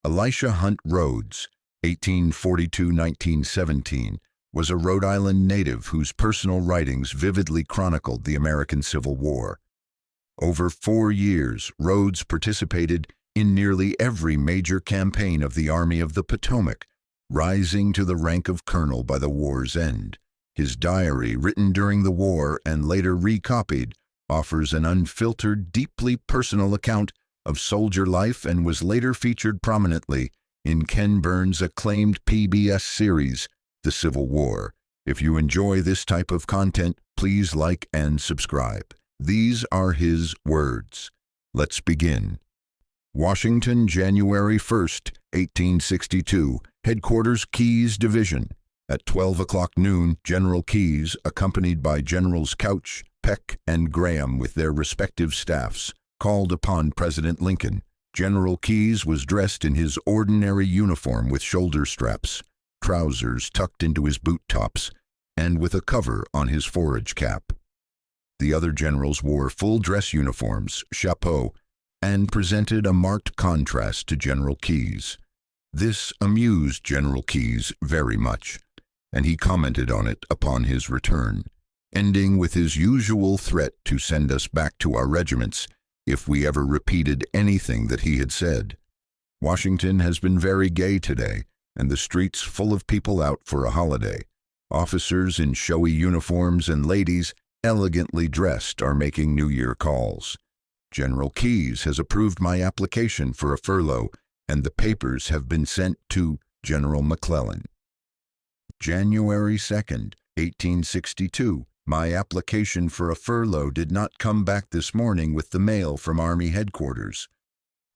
Elisha Hunt Rhodes, 1842–1917, was a Rhode Island native whose personal writings vividly chronicled the American Civil War. Over 4 years, Rhodes participated in nearly every major campaign of the Army of the Potomac, rising to the rank of colonel by the war's end. His diary, written during the war and later recopied, offers an unfiltered, deeply personal account of soldier life and was later featured prominently in Ken Burns' acclaimed PBS series, The Civil War. If you enjoy this type of content, please like and subscribe. These are his words. Let's begin. Washington, January 1st, 1862, Headquarters, Keyes Division. At 12 o'clock noon, General Keyes, accompanied by Generals Couch, Peck, and Graham with their respective staffs, called upon President Lincoln. General Keyes was dressed in his ordinary uniform with shoulder straps, trousers tucked into his boot tops, and with a cover on his forage cap. The other generals wore full-dress uniforms, chapeau, and presented a marked contrast to General Keyes. This amused General Keyes very much, and he commented on it upon his return, ending with his usual threat to send us back to our regiments if we ever repeated anything that he had said. Washington has been very gay today, and the streets full of people out for a holiday. Officers in showy uniforms and ladies elegantly dressed are making New Year calls. General Keyes has approved my application for a furlough, and the papers have been sent to General McClellan. January 2nd, 1862. My application for a furlough did not come back this morning with the mail from Army headquarters.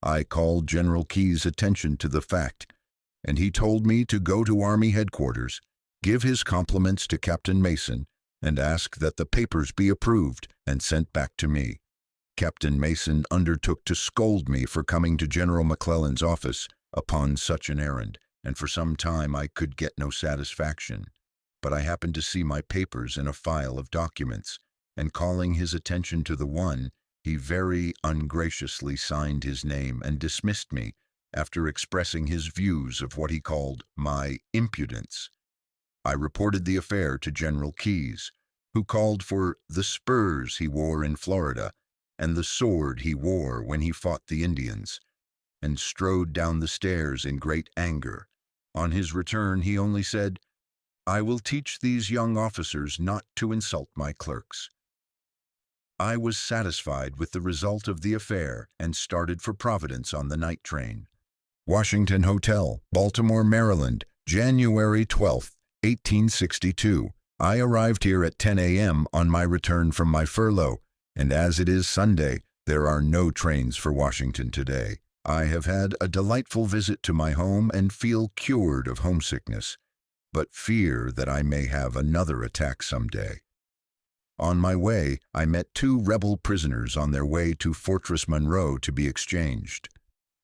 I called General Keyes' attention to the fact, and he told me to go to Army headquarters, give his compliments to Captain Mason, and ask that the papers be approved and sent back to me. Captain Mason undertook to scold me for coming to General McClellan's office upon such an errand, and for some time I could get no satisfaction. But I happened to see my papers in a file of documents, and calling his attention to the one, he very ungraciously signed his name and dismissed me after expressing his views of what he called my impudence. I reported the affair to General Keyes, who called for the spurs he wore in Florida and the sword he wore when he fought the Indians, and strode down the stairs in great anger. On his return, he only said, "I will teach these young officers not to insult my clerks." I was satisfied with the result of the affair and started for Providence on the night train. Washington Hotel, Baltimore, Maryland, January 12, 1862. I arrived here at 10 a.m. on my return from my furlough, and as it is Sunday, there are no trains for Washington today. I have had a delightful visit to my home and feel cured of homesickness, but fear that I may have another attack someday. On my way, I met 2 rebel prisoners on their way to Fortress Monroe to be exchanged.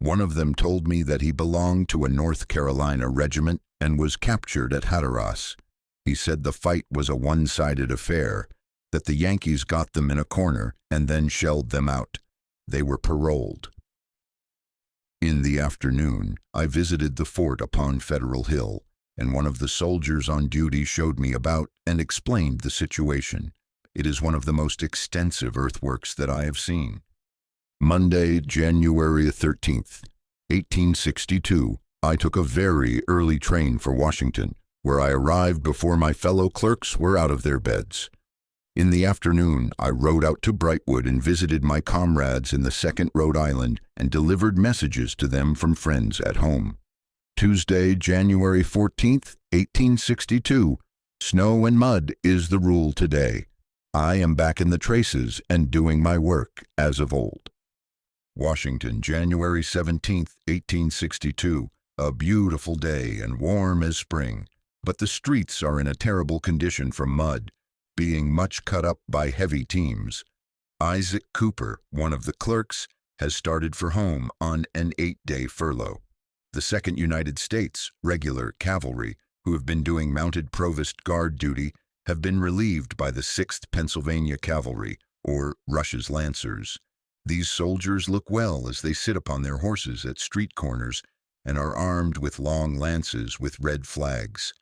One of them told me that he belonged to a North Carolina regiment and was captured at Hatteras. He said the fight was a one-sided affair, that the Yankees got them in a corner and then shelled them out. They were paroled. In the afternoon, I visited the fort upon Federal Hill, and one of the soldiers on duty showed me about and explained the situation. It is one of the most extensive earthworks that I have seen. Monday, January 13th, 1862, I took a very early train for Washington, where I arrived before my fellow clerks were out of their beds. In the afternoon, I rode out to Brightwood and visited my comrades in the 2nd Rhode Island and delivered messages to them from friends at home. Tuesday, January 14th, 1862. Snow and mud is the rule today. I am back in the traces and doing my work as of old. Washington, January 17th, 1862. A beautiful day and warm as spring, but the streets are in a terrible condition from mud, being much cut up by heavy teams. Isaac Cooper, one of the clerks, has started for home on an 8-day furlough. The 2nd United States regular cavalry, who have been doing mounted provost guard duty, have been relieved by the 6th Pennsylvania Cavalry, or Rush's Lancers. These soldiers look well as they sit upon their horses at street corners and are armed with long lances with red flags.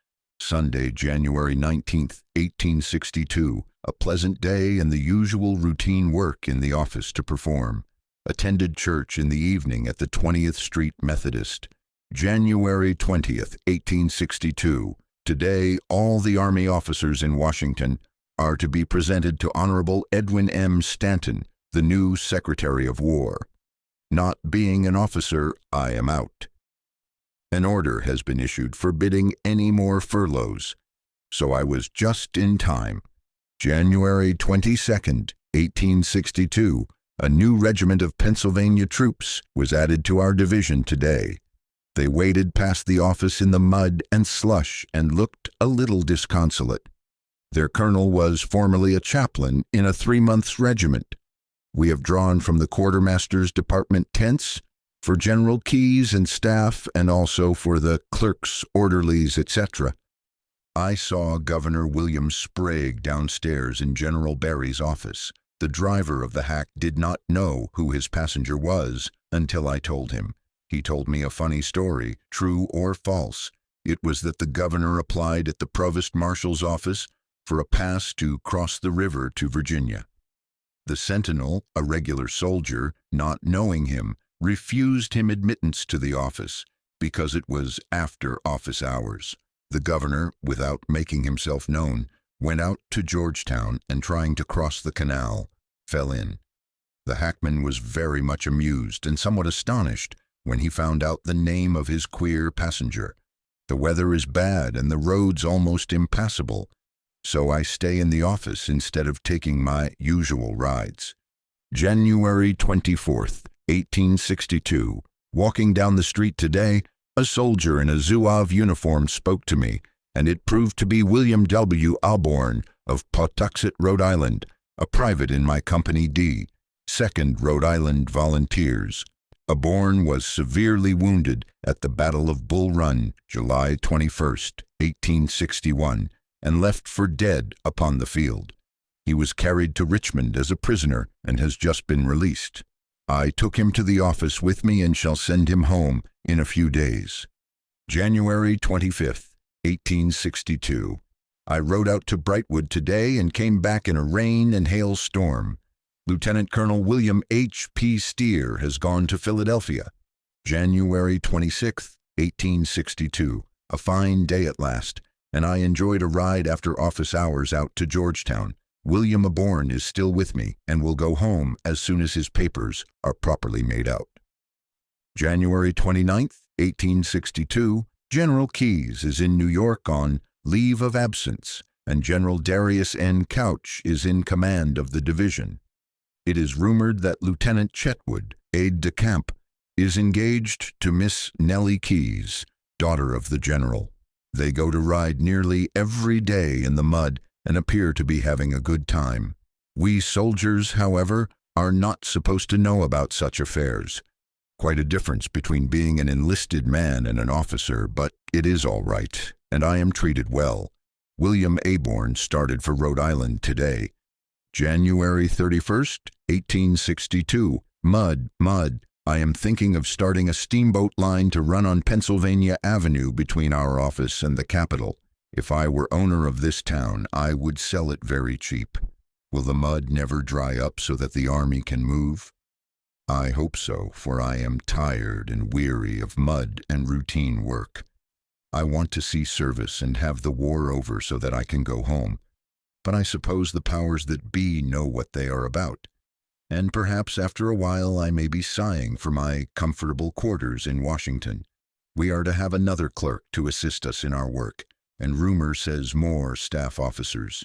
Sunday, January 19th, 1862, a pleasant day and the usual routine work in the office to perform. Attended church in the evening at the 20th Street Methodist. January 20th, 1862. Today, all the Army officers in Washington are to be presented to Honorable Edwin M. Stanton, the new Secretary of War. Not being an officer, I am out. An order has been issued forbidding any more furloughs, so I was just in time. January 22nd, 1862, a new regiment of Pennsylvania troops was added to our division today. They waded past the office in the mud and slush and looked a little disconsolate. Their colonel was formerly a chaplain in a 3-month regiment. We have drawn from the quartermaster's department tents for General Keyes and staff, and also for the clerks, orderlies, etc. I saw Governor William Sprague downstairs in General Barry's office. The driver of the hack did not know who his passenger was until I told him. He told me a funny story, true or false. It was that the governor applied at the provost marshal's office for a pass to cross the river to Virginia. The sentinel, a regular soldier, not knowing him, refused him admittance to the office because it was after office hours. The governor, without making himself known, went out to Georgetown and, trying to cross the canal, fell in. The hackman was very much amused and somewhat astonished when he found out the name of his queer passenger. The weather is bad and the roads almost impassable, so I stay in the office instead of taking my usual rides. January 24th, 1862. Walking down the street today, a soldier in a Zouave uniform spoke to me, and it proved to be William W. Auburn of Pawtuxet, Rhode Island, a private in my Company D, 2nd Rhode Island Volunteers. Auburn was severely wounded at the Battle of Bull Run, July 21st, 1861, and left for dead upon the field. He was carried to Richmond as a prisoner and has just been released. I took him to the office with me and shall send him home in a few days. January 25th, 1862. I rode out to Brightwood today and came back in a rain and hail storm. Lieutenant Colonel William H. P. Steer has gone to Philadelphia. January 26th, 1862. A fine day at last, and I enjoyed a ride after office hours out to Georgetown. William Auburn is still with me and will go home as soon as his papers are properly made out. January 29th, 1862. General Keyes is in New York on leave of absence, and General Darius N. Couch is in command of the division. It is rumored that Lieutenant Chetwood, aide-de-camp, is engaged to Miss Nellie Keyes, daughter of the general. They go to ride nearly every day in the mud and appear to be having a good time. We soldiers, however, are not supposed to know about such affairs. Quite a difference between being an enlisted man and an officer, but it is all right, and I am treated well. William Auburn started for Rhode Island today. January 31st, 1862. Mud. I am thinking of starting a steamboat line to run on Pennsylvania Avenue between our office and the Capitol. If I were owner of this town, I would sell it very cheap. Will the mud never dry up so that the army can move? I hope so, for I am tired and weary of mud and routine work. I want to see service and have the war over so that I can go home. But I suppose the powers that be know what they are about. And perhaps after a while I may be sighing for my comfortable quarters in Washington. We are to have another clerk to assist us in our work, and rumor says more staff officers.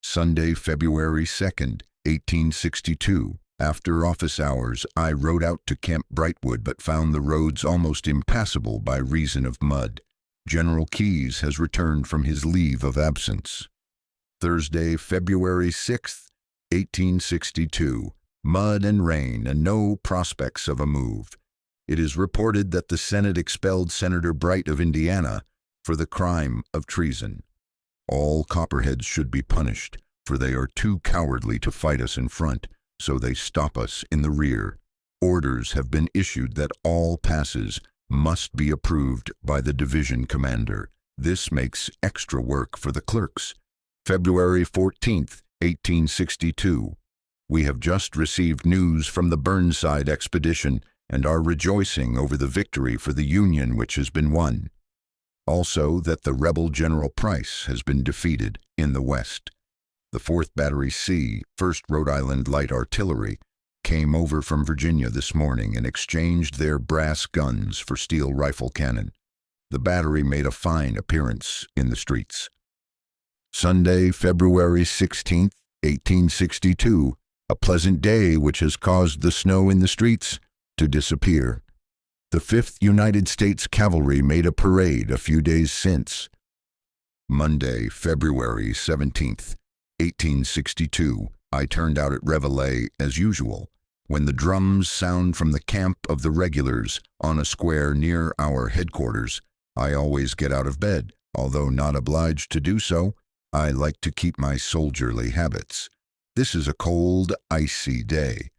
Sunday, February 2nd, 1862. After office hours, I rode out to Camp Brightwood but found the roads almost impassable by reason of mud. General Keyes has returned from his leave of absence. Thursday, February 6th, 1862. Mud and rain and no prospects of a move. It is reported that the Senate expelled Senator Bright of Indiana for the crime of treason. All Copperheads should be punished, for they are too cowardly to fight us in front, so they stop us in the rear. Orders have been issued that all passes must be approved by the division commander. This makes extra work for the clerks. February 14th, 1862. We have just received news from the Burnside expedition and are rejoicing over the victory for the Union which has been won. Also that the rebel General Price has been defeated in the West. The 4th Battery C, 1st Rhode Island Light Artillery, came over from Virginia this morning and exchanged their brass guns for steel rifle cannon. The battery made a fine appearance in the streets. Sunday, February 16th, 1862, a pleasant day which has caused the snow in the streets to disappear. The 5th United States Cavalry made a parade a few days since. Monday, February 17th, 1862, I turned out at Reveille as usual. When the drums sound from the camp of the regulars on a square near our headquarters, I always get out of bed. Although not obliged to do so, I like to keep my soldierly habits. This is a cold, icy day.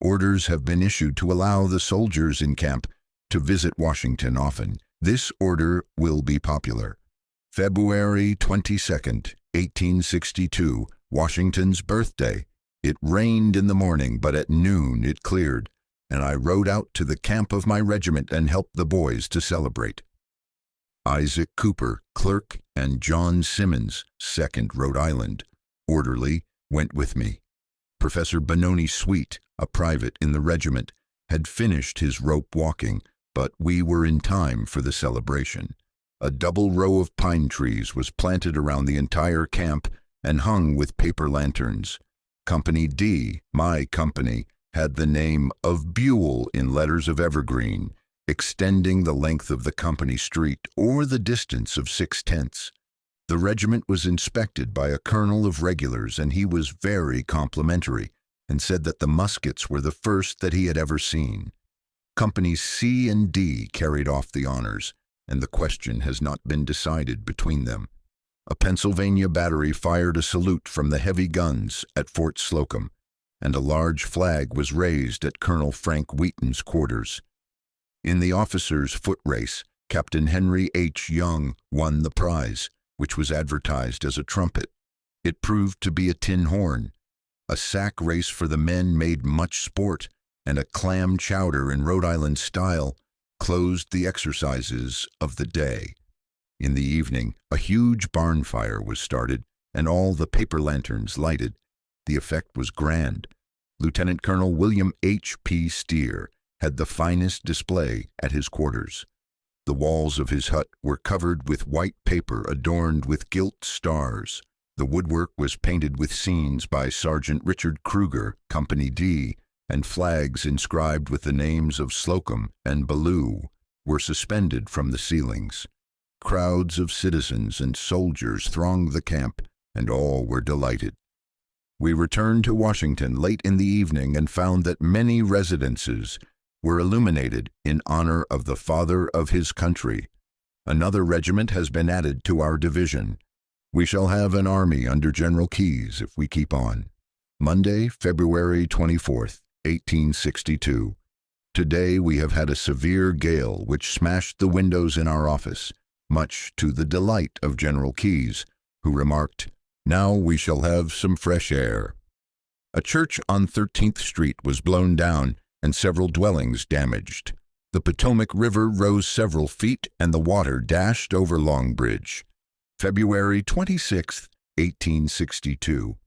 Orders have been issued to allow the soldiers in camp to visit Washington often. This order will be popular. February 22nd, 1862, Washington's birthday. It rained in the morning, but at noon it cleared, and I rode out to the camp of my regiment and helped the boys to celebrate. Isaac Cooper, clerk, and John Simmons, 2nd Rhode Island, orderly, went with me. Professor Benoni Sweet, a private in the regiment, had finished his rope walking, but we were in time for the celebration. A double row of pine trees was planted around the entire camp and hung with paper lanterns. Company D, my company, had the name of Buell in letters of evergreen, extending the length of the company street or the distance of 6/10. The regiment was inspected by a colonel of regulars, and he was very complimentary and said that the muskets were the first that he had ever seen. Companies C and D carried off the honors, and the question has not been decided between them. A Pennsylvania battery fired a salute from the heavy guns at Fort Slocum, and a large flag was raised at Colonel Frank Wheaton's quarters. In the officers' foot race, Captain Henry H. Young won the prize, which was advertised as a trumpet. It proved to be a tin horn. A sack race for the men made much sport, and a clam chowder in Rhode Island style closed the exercises of the day. In the evening, a huge barn fire was started, and all the paper lanterns lighted. The effect was grand. Lieutenant Colonel William H. P. Steer had the finest display at his quarters. The walls of his hut were covered with white paper adorned with gilt stars. The woodwork was painted with scenes by Sergeant Richard Kruger, Company D, and flags inscribed with the names of Slocum and Ballou were suspended from the ceilings. Crowds of citizens and soldiers thronged the camp, and all were delighted. We returned to Washington late in the evening and found that many residences were illuminated in honor of the father of his country. Another regiment has been added to our division. We shall have an army under General Keyes if we keep on. Monday, February 24th, 1862. Today we have had a severe gale which smashed the windows in our office, much to the delight of General Keyes, who remarked, "Now we shall have some fresh air." A church on 13th Street was blown down and several dwellings damaged. The Potomac River rose several feet and the water dashed over Long Bridge. February 26, 1862.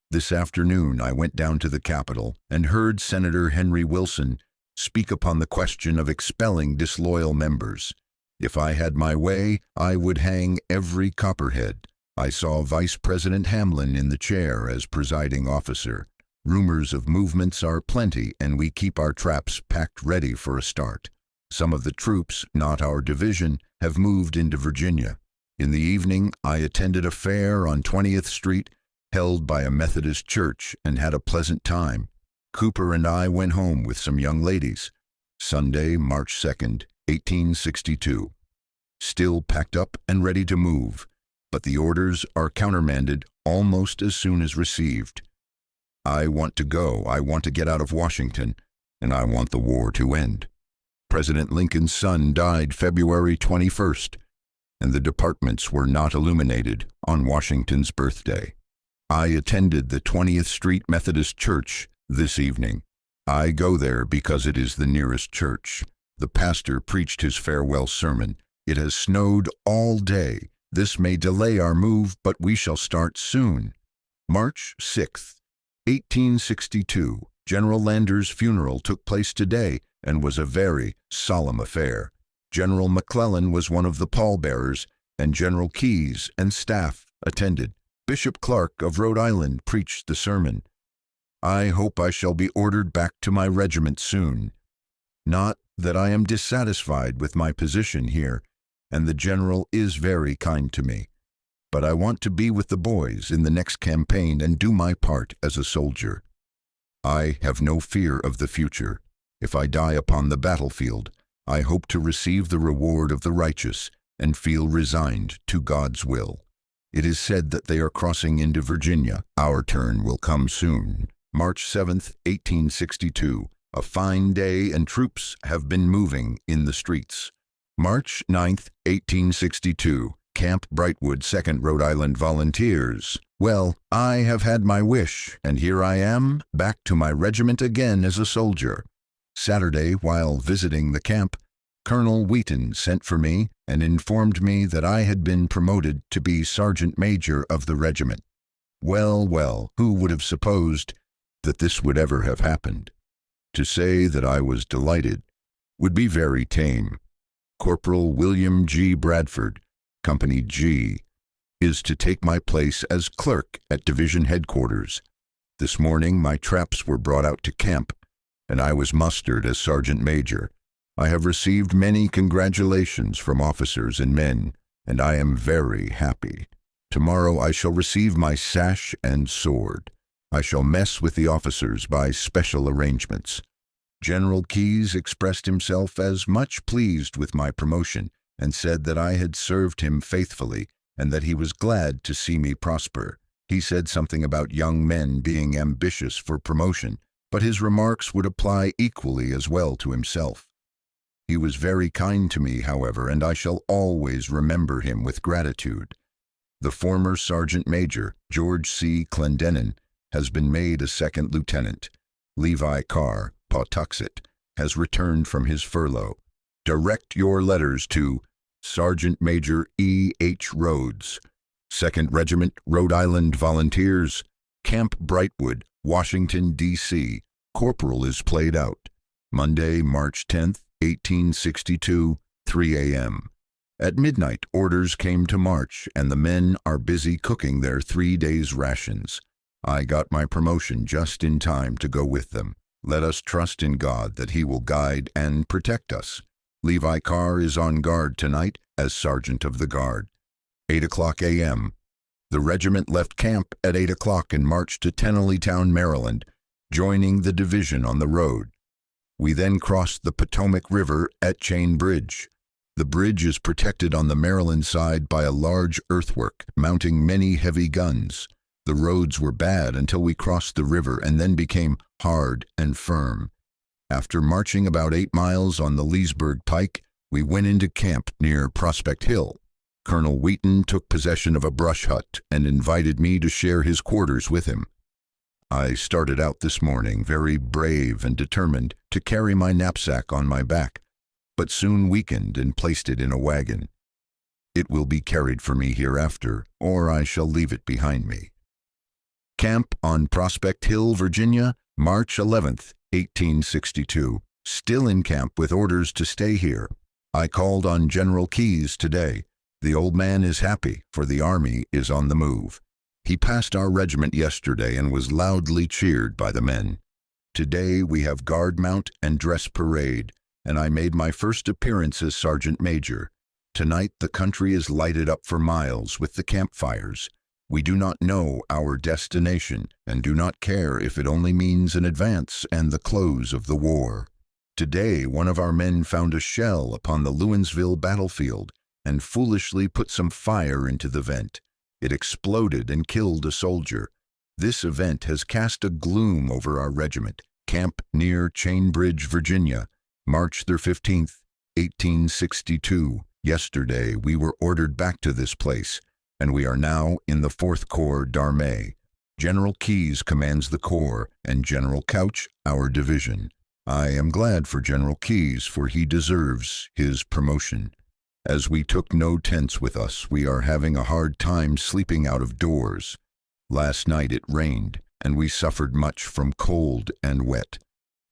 This afternoon I went down to the Capitol and heard Senator Henry Wilson speak upon the question of expelling disloyal members. If I had my way, I would hang every copperhead. I saw Vice President Hamlin in the chair as presiding officer. Rumors of movements are plenty, and we keep our traps packed ready for a start. Some of the troops, not our division, have moved into Virginia. In the evening, I attended a fair on 20th Street held by a Methodist church and had a pleasant time. Cooper and I went home with some young ladies. Sunday, March 2nd, 1862. Still packed up and ready to move, but the orders are countermanded almost as soon as received. I want to go, I want to get out of Washington, and I want the war to end. President Lincoln's son died February 21st, and the departments were not illuminated on Washington's birthday. I attended the 20th Street Methodist Church this evening. I go there because it is the nearest church. The pastor preached his farewell sermon. It has snowed all day. This may delay our move, but we shall start soon. March 6th, 1862. General Lander's funeral took place today and was a very solemn affair. General McClellan was one of the pallbearers, and General Keyes and staff attended. Bishop Clark of Rhode Island preached the sermon. I hope I shall be ordered back to my regiment soon. Not that I am dissatisfied with my position here, and the general is very kind to me, but I want to be with the boys in the next campaign and do my part as a soldier. I have no fear of the future. If I die upon the battlefield, I hope to receive the reward of the righteous and feel resigned to God's will. It is said that they are crossing into Virginia. Our turn will come soon. March 7th, 1862. A fine day and troops have been moving in the streets. March 9th, 1862. Camp Brightwood, 2nd Rhode Island Volunteers. Well, I have had my wish, and here I am, back to my regiment again as a soldier. Saturday, while visiting the camp, Colonel Wheaton sent for me and informed me that I had been promoted to be sergeant major of the regiment. Well, well, who would have supposed that this would ever have happened? To say that I was delighted would be very tame. Corporal William G. Bradford, Company G, is to take my place as clerk at division headquarters. This morning my traps were brought out to camp, and I was mustered as sergeant major. I have received many congratulations from officers and men, and I am very happy. Tomorrow I shall receive my sash and sword. I shall mess with the officers by special arrangements. General Keyes expressed himself as much pleased with my promotion and said that I had served him faithfully and that he was glad to see me prosper. He said something about young men being ambitious for promotion, but his remarks would apply equally as well to himself. He was very kind to me, however, and I shall always remember him with gratitude. The former Sergeant Major, George C. Clendenin, has been made a second lieutenant. Levi Carr, Pawtuxet, has returned from his furlough. Direct your letters to Sergeant Major E. H. Rhodes, 2nd Regiment Rhode Island Volunteers, Camp Brightwood, Washington, D.C. Corporal is played out. Monday, March 10th, 1862, 3 a.m. At midnight, orders came to march, and the men are busy cooking their 3 days' rations. I got my promotion just in time to go with them. Let us trust in God that He will guide and protect us. Levi Carr is on guard tonight as Sergeant of the Guard. 8 o'clock a.m. The regiment left camp at 8 o'clock and marched to Tenallytown, Maryland, joining the division on the road. We then crossed the Potomac River at Chain Bridge. The bridge is protected on the Maryland side by a large earthwork mounting many heavy guns. The roads were bad until we crossed the river and then became hard and firm. After marching about 8 miles on the Leesburg Pike, we went into camp near Prospect Hill. Colonel Wheaton took possession of a brush hut and invited me to share his quarters with him. I started out this morning very brave and determined to carry my knapsack on my back, but soon weakened and placed it in a wagon. It will be carried for me hereafter, or I shall leave it behind me. Camp on Prospect Hill, Virginia, March 11th, 1862. Still in camp with orders to stay here. I called on General Keyes today. The old man is happy, for the army is on the move. He passed our regiment yesterday and was loudly cheered by the men. Today we have guard mount and dress parade, and I made my first appearance as Sergeant Major. Tonight the country is lighted up for miles with the campfires. We do not know our destination and do not care if it only means an advance and the close of the war. Today one of our men found a shell upon the Lewinsville battlefield and foolishly put some fire into the vent. It exploded and killed a soldier. This event has cast a gloom over our regiment, camp near Chain Bridge, Virginia. March the 15th, 1862. Yesterday we were ordered back to this place, and we are now in the 4th Corps d'Armée. General Keyes commands the corps, and General Couch our division. I am glad for General Keyes, for he deserves his promotion. As we took no tents with us, we are having a hard time sleeping out of doors. Last night it rained, and we suffered much from cold and wet.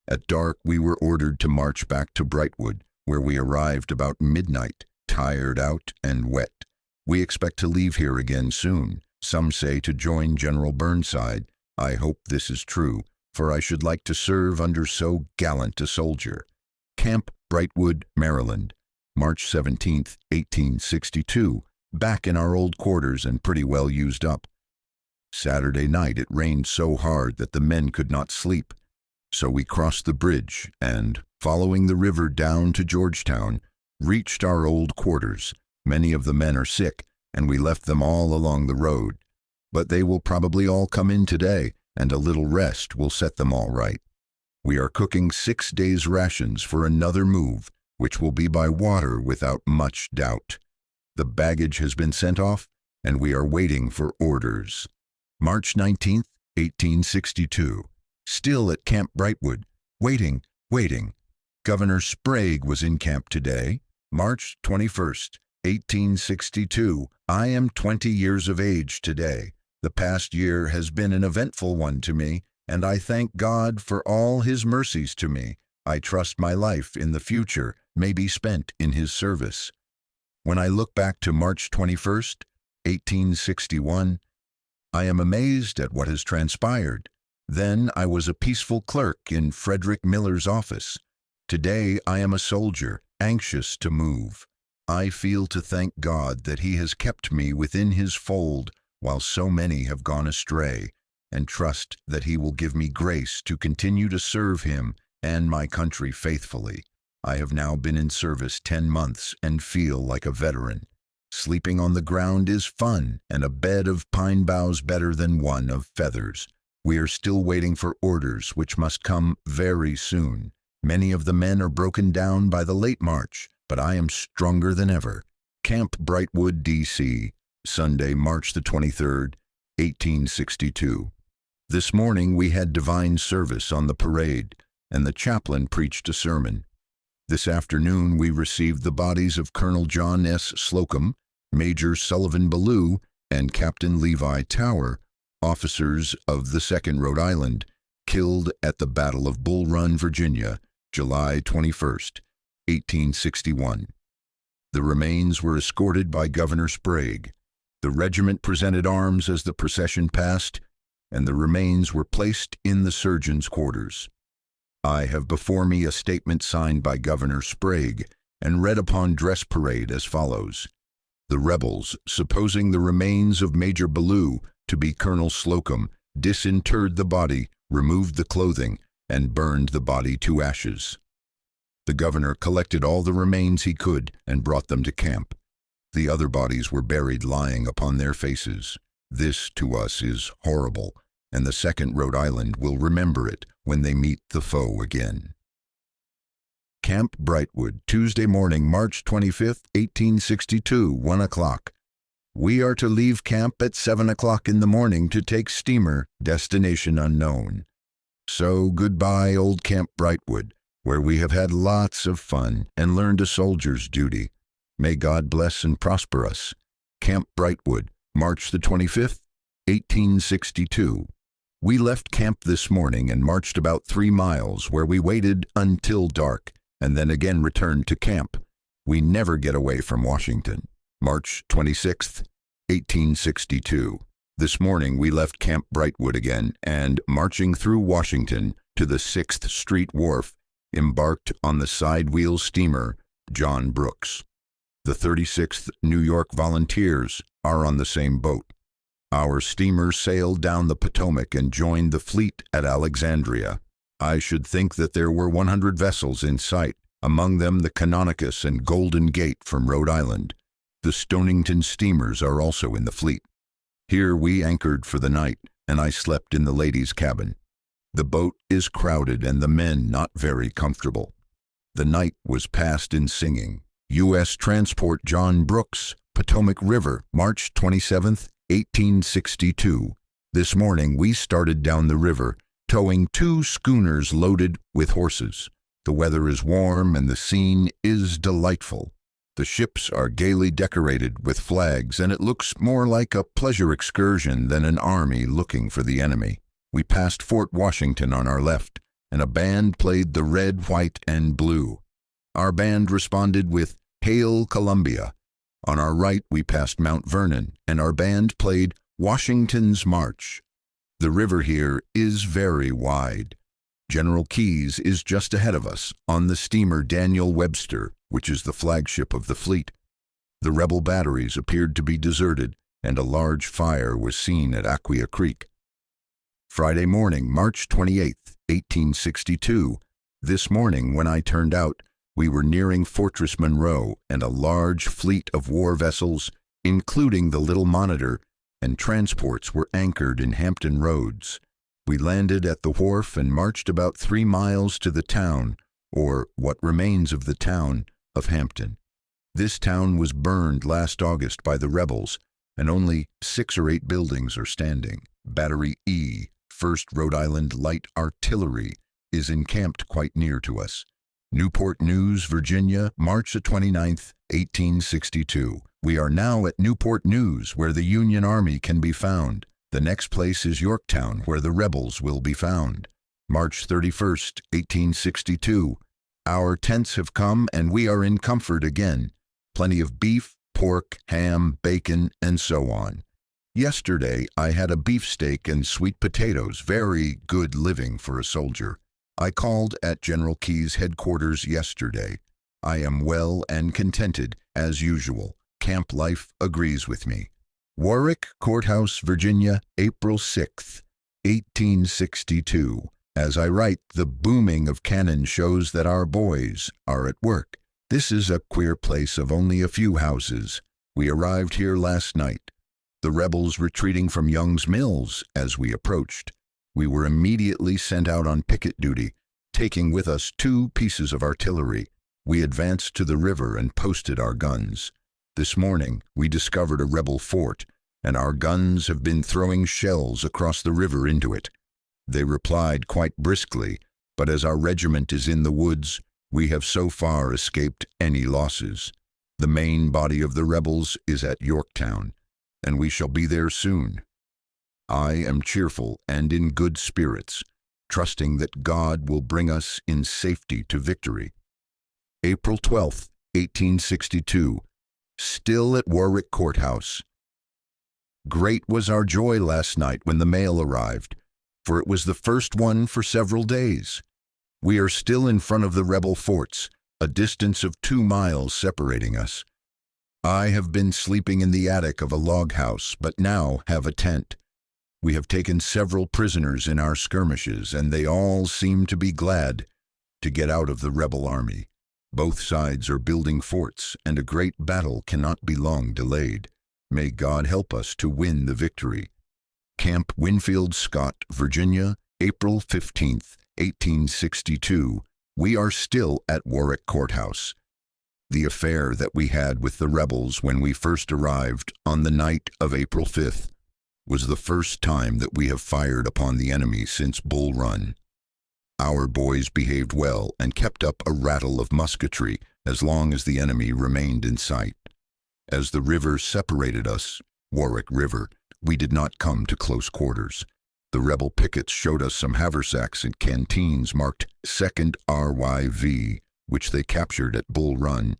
At dark we were ordered to march back to Brightwood, where we arrived about midnight, tired out and wet. We expect to leave here again soon. Some say to join General Burnside. I hope this is true, for I should like to serve under so gallant a soldier. Camp Brightwood, Maryland, March 17, 1862. Back in our old quarters and pretty well used up. Saturday night it rained so hard that the men could not sleep. So we crossed the bridge and, following the river down to Georgetown, reached our old quarters. Many of the men are sick, and we left them all along the road. But they will probably all come in today, and a little rest will set them all right. We are cooking 6 days' rations for another move, which will be by water without much doubt. The baggage has been sent off, and we are waiting for orders. March 19, 1862. Still at Camp Brightwood, waiting. Governor Sprague was in camp today. March 21st, 1862. I am 20 years of age today. The past year has been an eventful one to me, and I thank God for all His mercies to me. I trust my life in the future may be spent in His service. When I look back to March 21st, 1861, I am amazed at what has transpired. Then I was a peaceful clerk in Frederick Miller's office. Today I am a soldier, anxious to move. I feel to thank God that He has kept me within His fold while so many have gone astray, and trust that He will give me grace to continue to serve Him and my country faithfully. I have now been in service 10 months and feel like a veteran. Sleeping on the ground is fun, and a bed of pine boughs better than one of feathers. We are still waiting for orders, which must come very soon. Many of the men are broken down by the late march, but I am stronger than ever. Camp Brightwood, D.C., Sunday, March the 23rd, 1862. This morning we had divine service on the parade, and the chaplain preached a sermon. This afternoon we received the bodies of Colonel John S. Slocum, Major Sullivan Ballou, and Captain Levi Tower, officers of the 2nd Rhode Island, killed at the Battle of Bull Run, Virginia, July 21st, 1861. The remains were escorted by Governor Sprague. The regiment presented arms as the procession passed, and the remains were placed in the surgeon's quarters. I have before me a statement signed by Governor Sprague and read upon dress parade as follows. The rebels, supposing the remains of Major Ballou to be Colonel Slocum, disinterred the body, removed the clothing, and burned the body to ashes. The governor collected all the remains he could and brought them to camp. The other bodies were buried lying upon their faces. This to us is horrible, and the 2nd Rhode Island will remember it when they meet the foe again. Camp Brightwood, Tuesday morning, March 25th, 1862, 1 o'clock. We are to leave camp at 7 o'clock in the morning to take steamer, destination unknown. So goodbye, old Camp Brightwood, where we have had lots of fun and learned a soldier's duty. May God bless and prosper us. Camp Brightwood, March the 25th, 1862. We left camp this morning and marched about 3 miles, where we waited until dark, and then again returned to camp. We never get away from Washington. March 26th, 1862. This morning we left Camp Brightwood again, and, marching through Washington to the 6th Street Wharf, embarked on the side-wheel steamer John Brooks. The 36th New York Volunteers are on the same boat. Our steamer sailed down the Potomac and joined the fleet at Alexandria. I should think that there were 100 vessels in sight, among them the Canonicus and Golden Gate from Rhode Island. The Stonington steamers are also in the fleet. Here we anchored for the night, and I slept in the ladies' cabin. The boat is crowded and the men not very comfortable. The night was passed in singing. U.S. Transport John Brooks, Potomac River, March 27, 1862. This morning we started down the river, towing 2 schooners loaded with horses. The weather is warm and the scene is delightful. The ships are gaily decorated with flags, and it looks more like a pleasure excursion than an army looking for the enemy. We passed Fort Washington on our left, and a band played the red, white, and blue. Our band responded with Hail Columbia. On our right we passed Mount Vernon, and our band played Washington's March. The river here is very wide. General Keyes is just ahead of us on the steamer Daniel Webster, which is the flagship of the fleet. The rebel batteries appeared to be deserted, and a large fire was seen at Aquia Creek. Friday morning, March 28, 1862. This morning, when I turned out, we were nearing Fortress Monroe, and a large fleet of war vessels, including the Little Monitor, and transports were anchored in Hampton Roads. We landed at the wharf and marched about 3 miles to the town, or what remains of the town, of Hampton. This town was burned last August by the rebels, and only 6 or 8 buildings are standing. Battery E, 1st Rhode Island Light Artillery, is encamped quite near to us. Newport News, Virginia, March 29, 1862. We are now at Newport News, where the Union Army can be found. The next place is Yorktown, where the rebels will be found. March 31, 1862. Our tents have come, and we are in comfort again. Plenty of beef, pork, ham, bacon, and so on. Yesterday I had a beefsteak and sweet potatoes, very good living for a soldier. I called at General Keyes' headquarters yesterday. I am well and contented, as usual. Camp life agrees with me. Warwick Courthouse, Virginia, April 6, 1862. As I write, the booming of cannon shows that our boys are at work. This is a queer place of only a few houses. We arrived here last night. The rebels retreating from Young's Mills as we approached. We were immediately sent out on picket duty, taking with us 2 pieces of artillery. We advanced to the river and posted our guns. This morning we discovered a rebel fort, and our guns have been throwing shells across the river into it. They replied quite briskly, but as our regiment is in the woods, we have so far escaped any losses. The main body of the rebels is at Yorktown, and we shall be there soon. I am cheerful and in good spirits, trusting that God will bring us in safety to victory. April 12, 1862. Still at Warwick Courthouse. Great was our joy last night when the mail arrived, for it was the first one for several days. We are still in front of the rebel forts, a distance of 2 miles separating us. I have been sleeping in the attic of a log house, but now have a tent. We have taken several prisoners in our skirmishes, and they all seem to be glad to get out of the rebel army. Both sides are building forts, and a great battle cannot be long delayed. May God help us to win the victory. Camp Winfield Scott, Virginia, April 15, 1862. We are still at Warwick Courthouse. The affair that we had with the rebels when we first arrived on the night of April 5th was the first time that we have fired upon the enemy since Bull Run. Our boys behaved well and kept up a rattle of musketry as long as the enemy remained in sight. As the river separated us, Warwick River, we did not come to close quarters. The rebel pickets showed us some haversacks and canteens marked 2nd RYV, which they captured at Bull Run.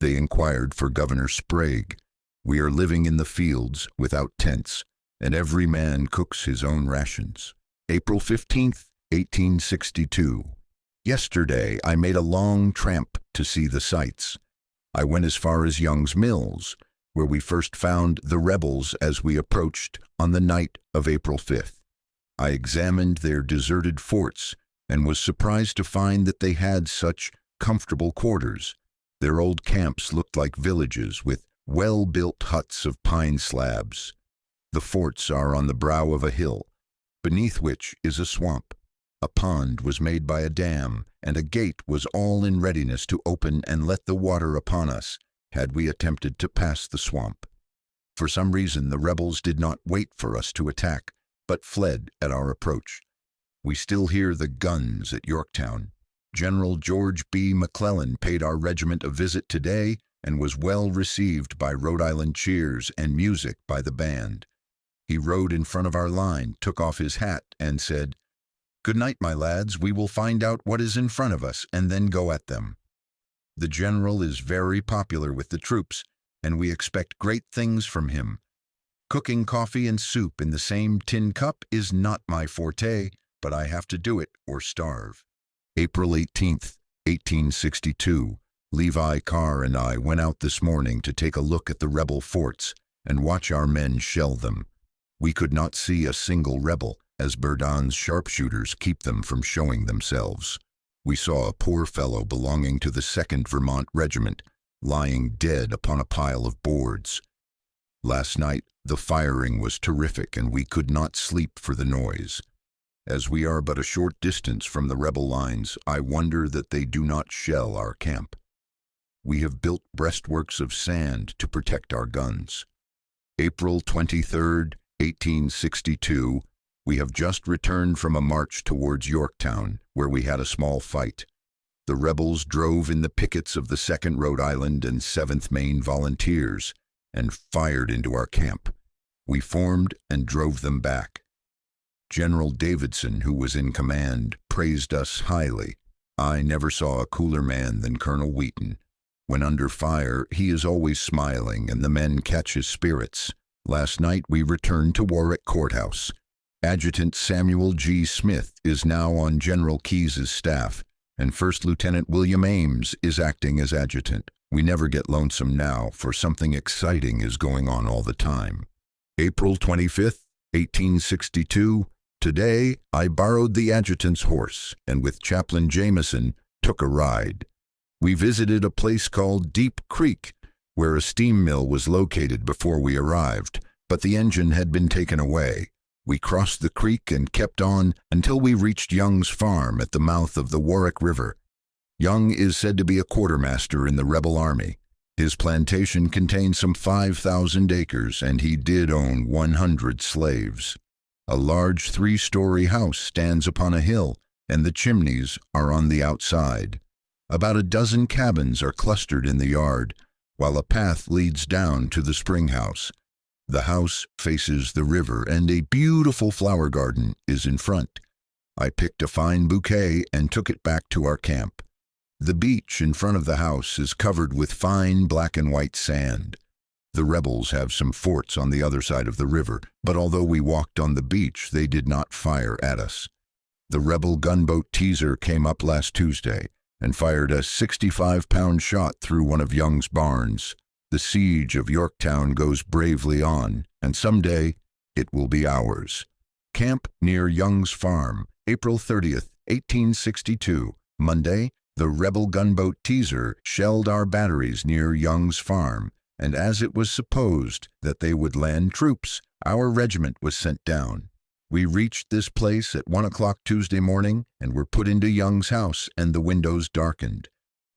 They inquired for Governor Sprague. We are living in the fields without tents, and every man cooks his own rations. April 15th, 1862. Yesterday I made a long tramp to see the sights. I went as far as Young's Mills, where we first found the rebels as we approached on the night of April 5th. I examined their deserted forts and was surprised to find that they had such comfortable quarters. Their old camps looked like villages with well-built huts of pine slabs. The forts are on the brow of a hill, beneath which is a swamp. A pond was made by a dam, and a gate was all in readiness to open and let the water upon us, had we attempted to pass the swamp. For some reason the rebels did not wait for us to attack, but fled at our approach. We still hear the guns at Yorktown. General George B. McClellan paid our regiment a visit today and was well received by Rhode Island cheers and music by the band. He rode in front of our line, took off his hat, and said, "Good night, my lads. We will find out what is in front of us and then go at them." The general is very popular with the troops, and we expect great things from him. Cooking coffee and soup in the same tin cup is not my forte, but I have to do it or starve. April 18th, 1862. Levi Carr and I went out this morning to take a look at the rebel forts and watch our men shell them. We could not see a single rebel, as Bourdon's sharpshooters keep them from showing themselves. We saw a poor fellow belonging to the 2nd Vermont Regiment lying dead upon a pile of boards. Last night the firing was terrific and we could not sleep for the noise. As we are but a short distance from the rebel lines, I wonder that they do not shell our camp. We have built breastworks of sand to protect our guns. April 23rd, 1862, we have just returned from a march towards Yorktown, where we had a small fight. The rebels drove in the pickets of the 2nd Rhode Island and 7th Maine Volunteers and fired into our camp. We formed and drove them back. General Davidson, who was in command, praised us highly. I never saw a cooler man than Colonel Wheaton. When under fire, he is always smiling, and the men catch his spirits. Last night we returned to Warwick Courthouse. Adjutant Samuel G. Smith is now on General Keyes's staff, and First Lieutenant William Ames is acting as adjutant. We never get lonesome now, for something exciting is going on all the time. April 25th, 1862. Today, I borrowed the adjutant's horse, and with Chaplain Jameson, took a ride. We visited a place called Deep Creek, where a steam mill was located before we arrived, but the engine had been taken away. We crossed the creek and kept on until we reached Young's farm at the mouth of the Warwick River. Young is said to be a quartermaster in the rebel army. His plantation contained some 5,000 acres, and he did own 100 slaves. A large 3-story house stands upon a hill, and the chimneys are on the outside. About a dozen cabins are clustered in the yard, while a path leads down to the spring house. The house faces the river, and a beautiful flower garden is in front. I picked a fine bouquet and took it back to our camp. The beach in front of the house is covered with fine black and white sand. The rebels have some forts on the other side of the river, but although we walked on the beach, they did not fire at us. The rebel gunboat Teaser came up last Tuesday and fired a 65-pound shot through one of Young's barns. The siege of Yorktown goes bravely on, and someday it will be ours. Camp near Young's farm, April 30th, 1862. Monday, the rebel gunboat Teaser shelled our batteries near Young's farm, and as it was supposed that they would land troops, our regiment was sent down. We reached this place at 1 o'clock Tuesday morning and were put into Young's house, and the windows darkened.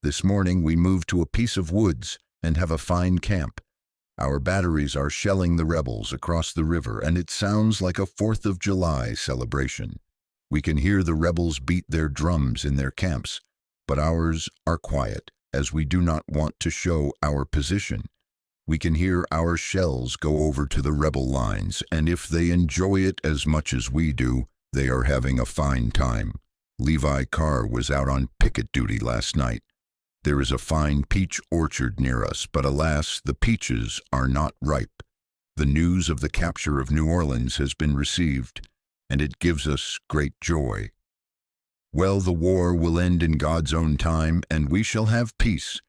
This morning we moved to a piece of woods and have a fine camp. Our batteries are shelling the rebels across the river, and it sounds like a 4th of July celebration. We can hear the rebels beat their drums in their camps, but ours are quiet, as we do not want to show our position. We can hear our shells go over to the rebel lines, and if they enjoy it as much as we do, they are having a fine time. Levi Carr was out on picket duty last night. There is a fine peach orchard near us, but alas, the peaches are not ripe. The news of the capture of New Orleans has been received, and it gives us great joy. Well, the war will end in God's own time, and we shall have peace.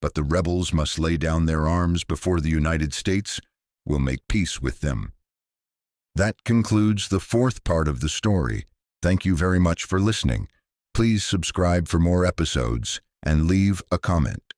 But the rebels must lay down their arms before the United States will make peace with them. That concludes the 4th part of the story. Thank you very much for listening. Please subscribe for more episodes and leave a comment.